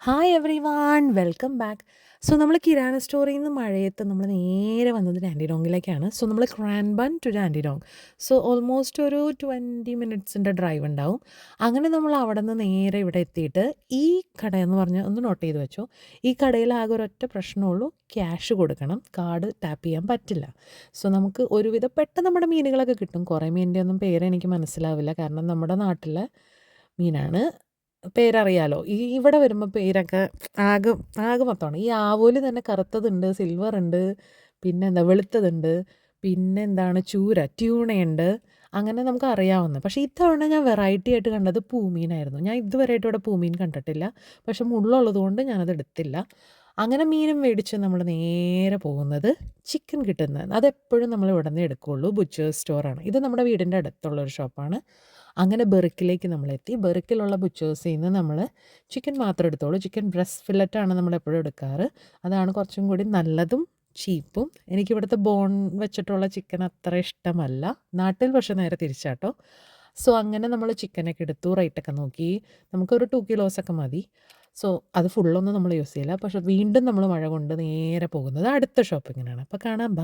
Hi every one welcome back. So നമ്മൾ കിരാന സ്റ്റോറിൽ നിന്ന് മഴയത്ത് നമ്മൾ നേരെ വന്നത് ഡാൻഡിഡോങ്ങിലേക്കാണ്. സോ നമ്മൾ ക്രാൻബൺ ടു ഡാൻഡിഡോങ്. സോ ഓൾമോസ്റ്റ് ഒരു 20 മിനിറ്റ്സിൻ്റെ ഡ്രൈവ് ഉണ്ടാവും. അങ്ങനെ നമ്മൾ അവിടെ നിന്ന് നേരെ ഇവിടെ എത്തിയിട്ട് ഈ കടയെന്ന് പറഞ്ഞാൽ ഒന്ന് നോട്ട് ചെയ്ത് വെച്ചോ. ഈ കടയിൽ ആകെ ഒരൊറ്റ പ്രശ്നമുള്ളൂ, ക്യാഷ് കൊടുക്കണം, കാർഡ് ടാപ്പ് ചെയ്യാൻ പറ്റില്ല. സോ നമുക്ക് ഒരുവിധം പെട്ടെന്ന് നമ്മുടെ മീനുകളൊക്കെ കിട്ടും. കുറേ മീനിൻ്റെ ഒന്നും പേര് എനിക്ക് മനസ്സിലാവില്ല, കാരണം നമ്മുടെ നാട്ടിലെ മീനാണ്. പേരറിയാലോ. ഇവിടെ വരുമ്പോൾ പേരൊക്കെ ആകെ ആകെ മൊത്തമാണ്. ഈ ആവോലി തന്നെ കറുത്തതുണ്ട്, സിൽവർ ഉണ്ട്, പിന്നെന്താ വെളുത്തതുണ്ട്, പിന്നെന്താണ് ട്യൂണയുണ്ട്. അങ്ങനെ നമുക്ക് അറിയാവുന്ന. പക്ഷേ ഇത്തവണ ഞാൻ വെറൈറ്റി ആയിട്ട് കണ്ടത് പൂമീനായിരുന്നു. ഞാൻ ഇതുവരെയായിട്ട് ഇവിടെ പൂമീൻ കണ്ടിട്ടില്ല. പക്ഷെ മുള്ളുള്ളത് കൊണ്ട് ഞാനത് എടുത്തില്ല. അങ്ങനെ മീനും മേടിച്ച് നമ്മൾ നേരെ പോകുന്നത് ചിക്കൻ കിട്ടുന്നത്. അതെപ്പോഴും നമ്മൾ ഇവിടെ നിന്ന് എടുക്കുകയുള്ളൂ. ബുച്ചേഴ്സ് സ്റ്റോറാണ് ഇത്. നമ്മുടെ വീടിൻ്റെ അടുത്തുള്ളൊരു ഷോപ്പാണ്. അങ്ങനെ ബെറിക്കിലേക്ക് നമ്മളെത്തി. ബെറിക്കിലുള്ള ബുച്ചേഴ്സിൽ നിന്ന് നമ്മൾ ചിക്കൻ മാത്രം എടുത്തോളൂ. ചിക്കൻ ബ്രസ്റ്റ് ഫില്ലറ്റാണ് നമ്മളെപ്പോഴും എടുക്കാറ്. അതാണ് കുറച്ചും കൂടി നല്ലതും ചീപ്പും. എനിക്കിവിടുത്തെ ബോൺ വെച്ചിട്ടുള്ള ചിക്കൻ അത്ര ഇഷ്ടമല്ല. നാട്ടിൽ പക്ഷേ നേരെ തിരിച്ചാട്ടോ. സോ അങ്ങനെ നമ്മൾ ചിക്കനൊക്കെ എടുത്തു, റേറ്റൊക്കെ നോക്കി. നമുക്കൊരു 2 കിലോസൊക്കെ മതി. സോ അത് ഫുള്ളൊന്നും നമ്മൾ യൂസ് ചെയ്യില്ല. പക്ഷേ വീണ്ടും നമ്മൾ മഴ കൊണ്ട് നേരെ പോകുന്നത് അടുത്ത ഷോപ്പിങ്ങിനാണ്. അപ്പോൾ കാണാം.